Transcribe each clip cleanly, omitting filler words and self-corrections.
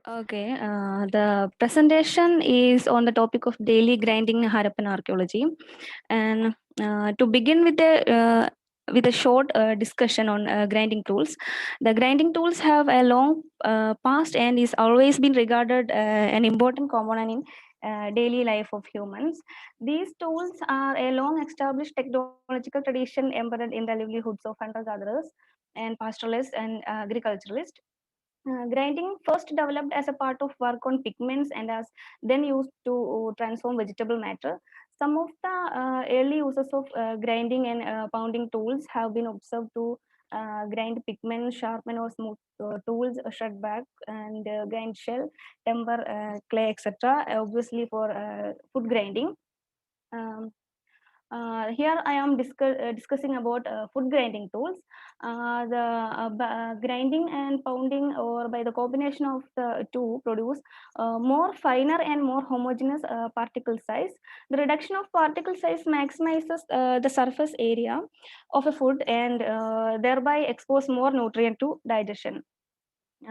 Okay, the presentation is on the topic of daily grinding Harappan archaeology, and to begin with a short discussion on grinding tools. The grinding tools have a long past and is always been regarded an important component in daily life of humans. These tools are a long established technological tradition embedded in the livelihoods of hunter-gatherers and pastoralists and agriculturalists. Grinding first developed as a part of work on pigments and as then used to transform vegetable matter. Some of the early uses of grinding and pounding tools have been observed to grind pigments, sharpen or smooth tools, shred back and grind shell, timber, clay, etc. Obviously for food grinding. Um, Here I am discussing about food grinding tools. The grinding and pounding, or by the combination of the two, produce more finer and more homogeneous particle size. The reduction of particle size maximizes the surface area of a food and thereby expose more nutrient to digestion.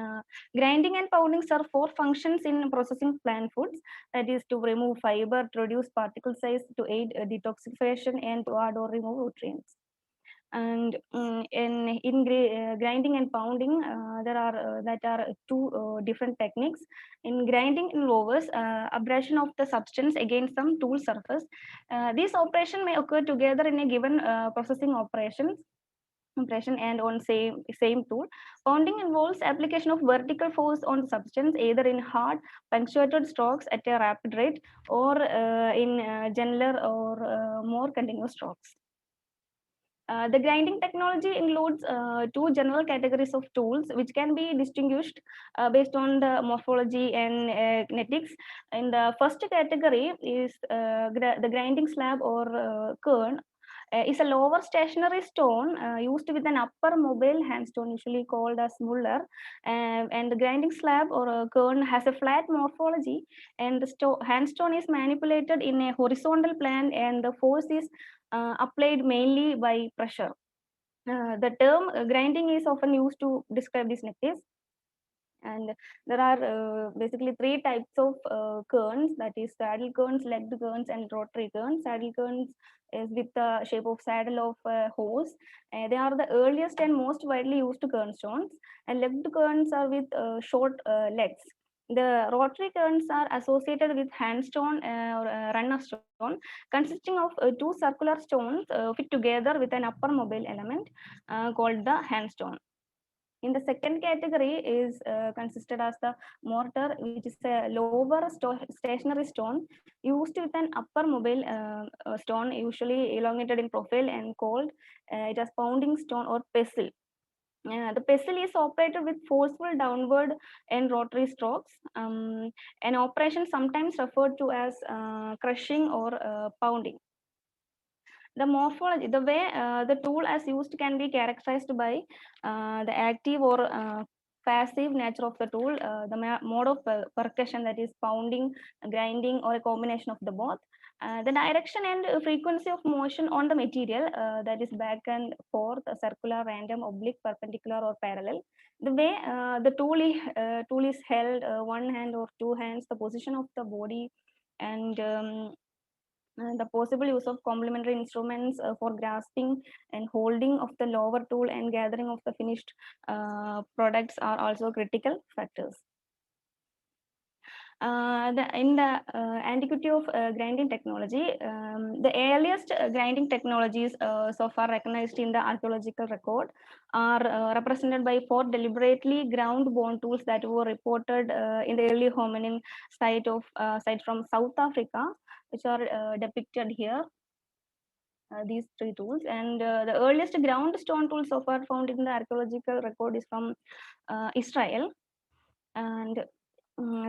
Uh, Grinding and pounding serve four functions in processing plant foods, that is to remove fiber, to reduce particle size, to aid detoxification, and to add or remove nutrients. And grinding and pounding, there are two different techniques. In grinding involves abrasion of the substance against some tool surface. These operation may occur together in a given processing operation and on same tool. Pounding involves application of vertical force on the substance, either in hard punctuated strokes at a rapid rate or in gentler or more continuous strokes. The grinding technology includes two general categories of tools, which can be distinguished based on the morphology and kinetics. In the first category is the grinding slab or quern, is a lower stationary stone used with an upper mobile handstone, usually called as muller. And the grinding slab or quern has a flat morphology, and the handstone is manipulated in a horizontal plane, and the force is applied mainly by pressure. The term grinding is often used to describe this necklace. And there are basically three types of querns, that is saddle querns, legged querns, and rotary querns. Saddle querns is with the shape of saddle of a horse. They are the earliest and most widely used quernstones, and legged querns are with short legs. The rotary querns are associated with handstone or runner stone, consisting of two circular stones fit together with an upper mobile element called the handstone. In the second category is consisted as the mortar, which is a lower stationary stone used with an upper mobile stone, usually elongated in profile and called it as pounding stone or pestle. The pestle is operated with forceful downward and rotary strokes, an operation sometimes referred to as crushing or pounding. The morphology, the way the tool as used can be characterized by the active or passive nature of the tool, the mode of percussion, that is pounding, grinding, or a combination of the both. The direction and frequency of motion on the material, that is back and forth, circular, random, oblique, perpendicular, or parallel. The way the tool is held, one hand or two hands, the position of the body, and the possible use of complementary instruments for grasping and holding of the lower tool and gathering of the finished products are also critical factors. In the antiquity of grinding technology, the earliest grinding technologies so far recognized in the archaeological record are represented by four deliberately ground bone tools that were reported in the early hominin site from South Africa, which are depicted here. These three tools, and the earliest ground stone tool so far found in the archaeological record is from Israel, and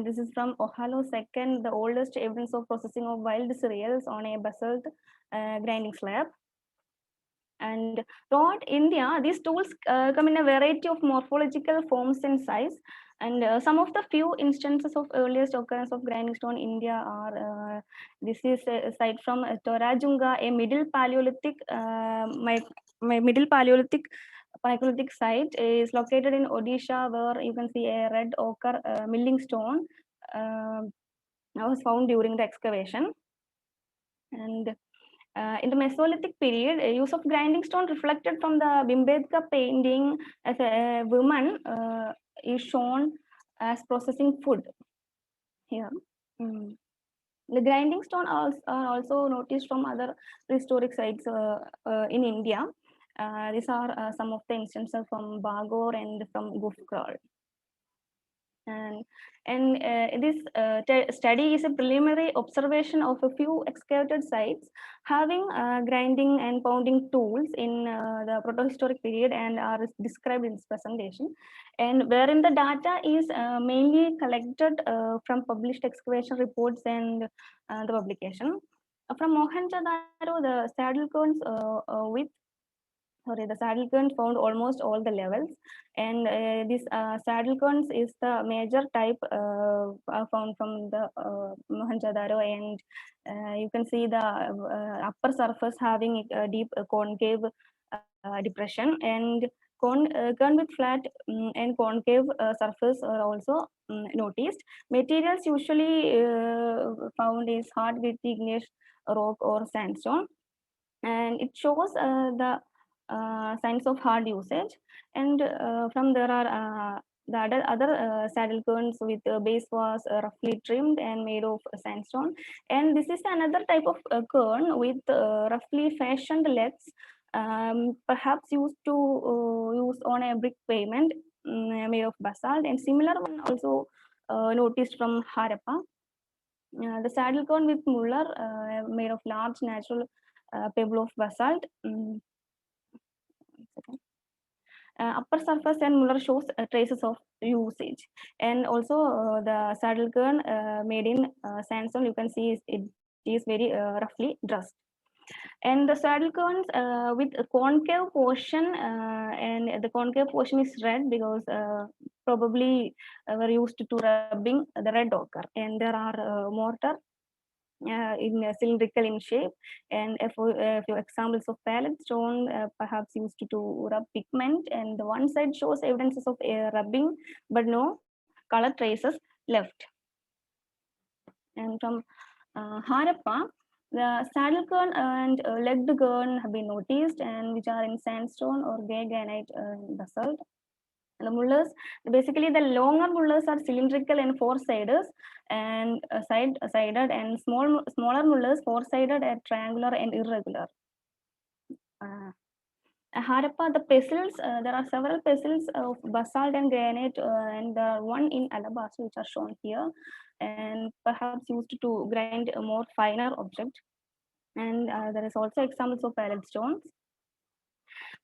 this is from Ohalo second, the oldest evidence of processing of wild cereals on a basalt grinding slab. And throughout India, these tools come in a variety of morphological forms and size. And some of the few instances of earliest occurrence of grinding stone in India are this is a site from Torajunga, a middle Paleolithic pyroclastic site is located in Odisha, where you can see a red ochre milling stone was found during the excavation. And in the Mesolithic period, use of grinding stone reflected from the Bhimbedka painting as a woman is shown as processing food here. Mm. The grinding stone are also noticed from other prehistoric sites in India. These are some of the instances from Bagor and from Gufkral. And this study is a preliminary observation of a few excavated sites having grinding and pounding tools in the protohistoric period and are described in this presentation, and wherein the data is mainly collected from published excavation reports and the publication. From Mohenjo-daro, the saddle cones with the saddle cone found almost all the levels, and this saddle cones is the major type found from the Mohenjo-daro, and you can see the upper surface having a deep concave depression, and cone with flat and concave surface are also noticed. Materials usually found is hard gritty igneous rock or sandstone, and it shows the signs of hard usage. And from there are the other saddle cones with base was roughly trimmed and made of sandstone, and this is another type of cone with roughly fashioned legs, perhaps used to use on a brick pavement made of basalt, and similar one also noticed from Harappa. The saddle cone with muller made of large natural pebble of basalt. Upper surface and muller shows traces of usage, and also the saddle cone made in sandstone, you can see it is very roughly dressed. And the saddle cones with a concave portion, and the concave portion is red because probably were used to rubbing the red ochre, and there are mortar in cylindrical in shape, and a few examples of palette stone perhaps used to rub pigment, and the one side shows evidences of rubbing but no color traces left. And from Harappa, the saddle cone and legged cone have been noticed, and which are in sandstone or gray granite basalt. The mullers, basically the longer mullers are cylindrical and four-sided and sided, and smaller mullers four-sided and triangular and irregular. Harappa, the pestles, there are several pestles of basalt and granite, and there are one in alabaster which are shown here, and perhaps used to grind a more finer object. And there is also examples of palette stones.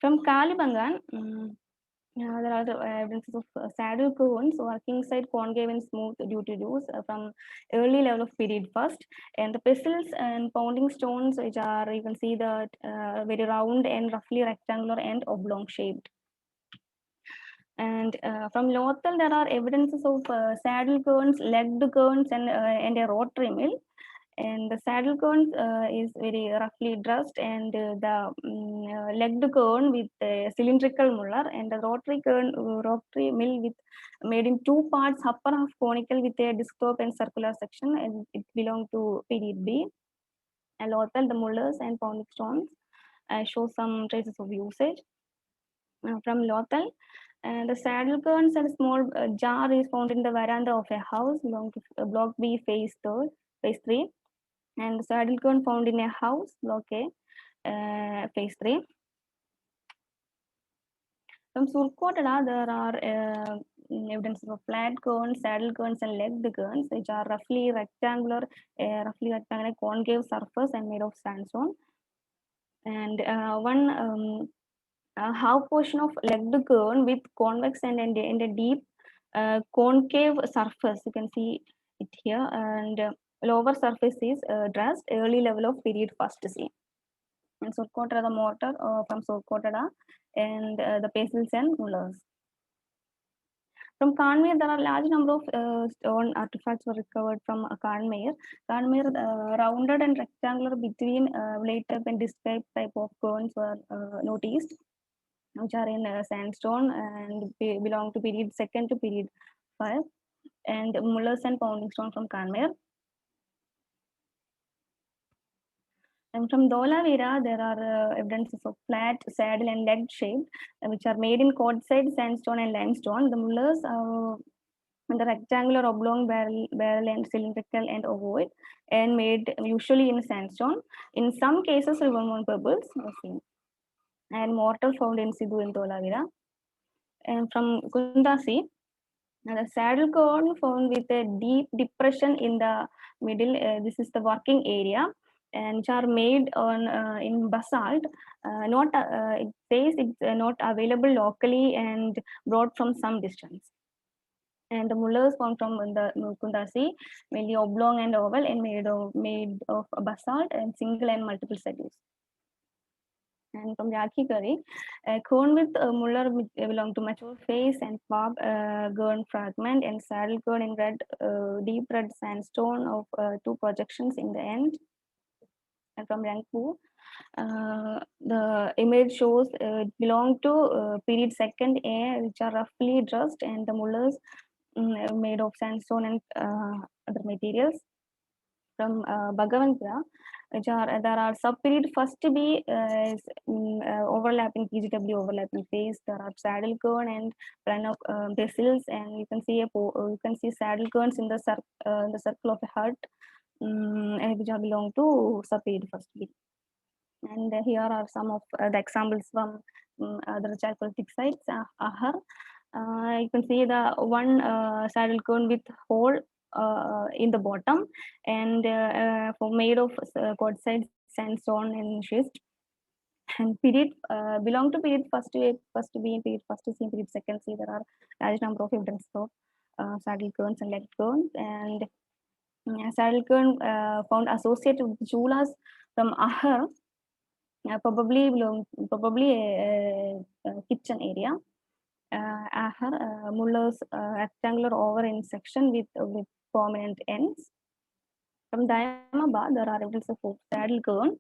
From Kalibangan, there are the evidences of saddle cones working side concave and smooth due to use from early level of period first, and the pestles and pounding stones, which are, you can see that very round and roughly rectangular and oblong shaped. And from Lothal, there are evidences of saddle cones, legged cones, and a rotary mill. And the saddle cone is very roughly dressed, and the legged cone with a cylindrical muller, and the rotary mill with made in two parts, upper half conical with a disc top and circular section, and it belonged to period B. And Lothal, the mullers and pounding stones show some traces of usage. From Lothal, the saddle cones and small jar is found in the veranda of a house belonging to block B, phase 3, and the saddle cone found in a house, block A, phase 3. From Surkotala, there are evidences of flat cones, saddle cones, and legged cones, which are roughly rectangular, concave surface and made of sandstone. And one half portion of legged cone with convex and a deep concave surface, you can see it here, and lower surface is dressed, early level of period first C. And Surkotala, the mortar from Surkotala, and the pestles and mullers. From Kanmir, there are large number of stone artifacts were recovered from Kanmir. Kanmir, rounded and rectangular between blade type and disc type of cones were noticed. which are in sandstone and belong to period 2nd to period 5, and Mullers and Pounding Stone from Kanmer. And from Dholavira, there are evidences of flat, saddle, and legged shape, which are made in quartzite, sandstone, and limestone. The Mullers the rectangular, oblong, barrel and cylindrical and ovoid, and made usually in sandstone. In some cases, rivermont pebbles are seen. And mortar found in Sidhu and Dholavira. And from Kundasi, the saddle cone found with a deep depression in the middle. This is the working area, and which are made on in basalt. Not it says it's not available locally and brought from some distance. And the mullers found from the Kundasi, mainly oblong and oval, and made of basalt and single and multiple sediments. And from Rakhi Curry, a cone with muller belong to mature face and pop gurn fragment, and saddle cone in red, deep red sandstone of two projections in the end. And from Rangpur, the image shows belong to period 2nd A, which are roughly dressed, and the mullers made of sandstone and other materials. From Bhagavantpura, which are there are subperiod 1st B overlapping PGW overlapping phase. There are saddle cone and bristles, and you can see saddle cones in the circle of a hut, and which are belong to subperiod 1st B. And here are some of the examples from other chalcolithic sites. Ahar, you can see the one saddle cone with hole in the bottom, and made of quartzite, sandstone, and schist. And period belong to period 1st A, 1st B, and period 1st C, and period 2nd C. There are large number of evidence of saddle cones and leg cones, and saddle cone found associated with chulas from Ahar, probably a kitchen area. Ahar, mullers rectangular over in section with prominent ends. From Diamabad, there are evidence of saddle cone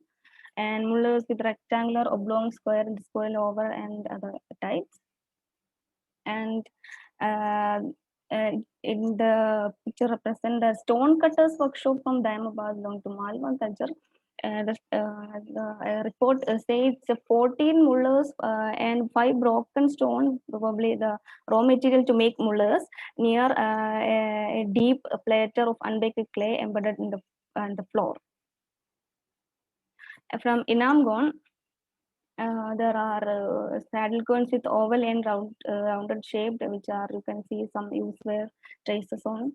and mullers with rectangular, oblong, square, and square over and other types. And in the picture represent the stone cutters workshop from Diamabad belong to Malwa culture. The report says 14 mullers and 5 broken stones, probably the raw material to make mullers, near a deep platter of unbaked clay embedded in the floor. From Inamgon, there are saddle cones with oval and rounded shaped, which are you can see some useware traces on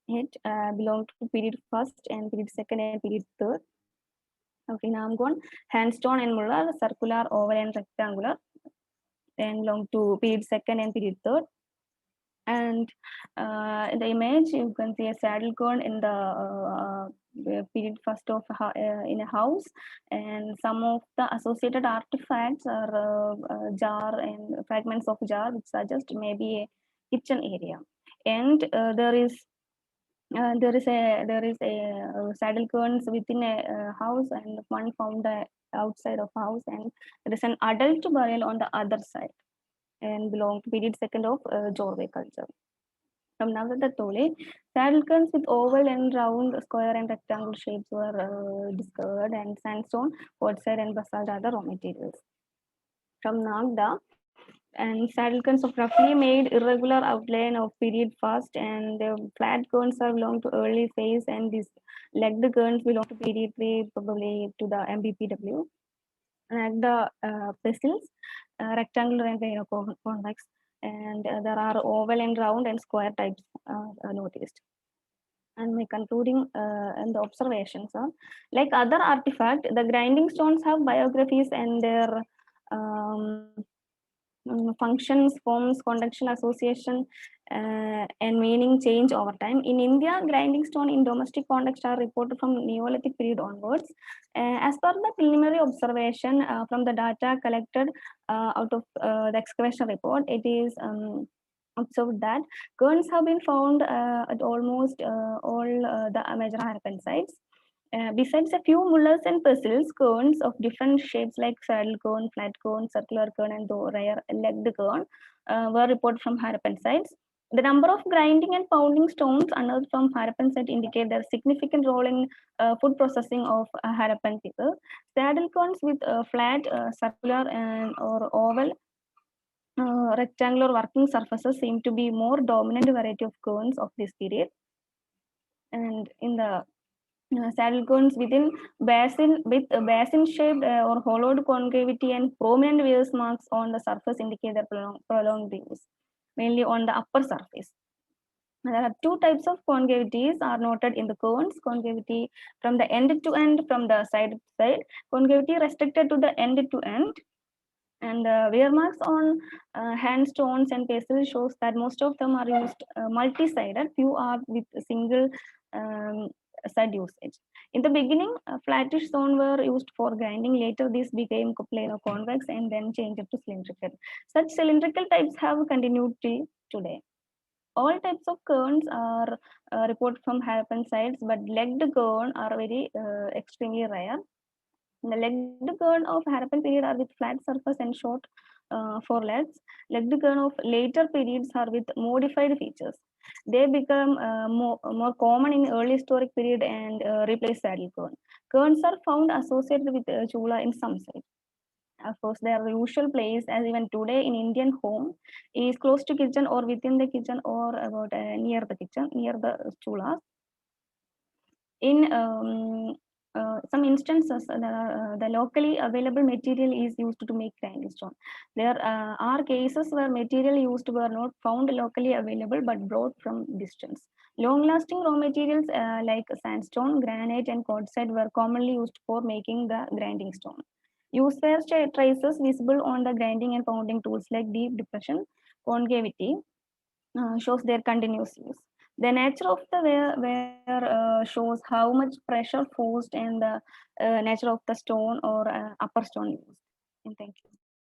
it. Belong to period 1st and period 2nd and period 3rd. Okay, Namgon, handstone and muller, circular, oval, and rectangular, and belong to period 2nd and period 3rd. And in the image, you can see a saddle cone in the period 1st of in a house, and some of the associated artifacts are jar and fragments of jar, which suggest maybe a kitchen area. And there is a saddle cones within a house, and one found outside of house, and there is an adult burial on the other side, and belong to period 2nd of Jorve culture. From Navada Tole, saddle cones with oval and round, square and rectangle shapes were discovered, and sandstone, quartzite, and basalt are the raw materials. From Nagda, and saddle cones of roughly made irregular outline of period 1st, and the flat cones are belong to early phase, and these legged cones belong to period 3, probably to the MBPW. And the bristles, rectangular and convex, and there are oval and round and square types noticed. And my concluding and the observations are, like other artifacts, the grinding stones have biographies and their functions, forms, contextual association, and meaning change over time. In India, grinding stone in domestic context are reported from Neolithic period onwards. As per the preliminary observation from the data collected out of the excavation report, it is observed that cones have been found at almost all the major Harappan sites. Besides a few mullahs and pestles, cones of different shapes like saddle cone, flat cone, circular cone, and the rare legged cone were reported from Harappan sites. The number of grinding and pounding stones unearthed from Harappan site indicate their significant role in food processing of Harappan people. Saddle cones with flat, circular, and or oval rectangular working surfaces seem to be more dominant variety of cones of this period. And in the saddle cones within basin with basin shaped or hollowed concavity and prominent wears marks on the surface indicate their prolonged use, mainly on the upper surface. There are two types of concavities are noted in the cones: concavity from the end to end, from the side to side, concavity restricted to the end to end. And wear marks on hand stones and pastels shows that most of them are used multi-sided. Few are with single um, side usage. In the beginning, flattish stone were used for grinding. Later, these became plain or convex and then changed to cylindrical. Such cylindrical types have continued till today. All types of cones are reported from Harappan sites, but legged cone are very extremely rare. The legged cone of Harappan period are with flat surface and short forelegs. Legged cone of later periods are with modified features. They become more common in early historic period and replace saddle cone. Cones are found associated with chula in some sites. Of course, their usual place, as even today in Indian home, is close to kitchen or within the kitchen or about near the kitchen, near the chulas. In some instances, the locally available material is used to make grinding stone. There are cases where material used were not found locally available but brought from distance. Long-lasting raw materials like sandstone, granite, and quartzite were commonly used for making the grinding stone. Use were traces visible on the grinding and pounding tools like deep depression, concavity, shows their continuous use. The nature of the wear shows how much pressure forced and the nature of the stone or upper stone used. And thank you.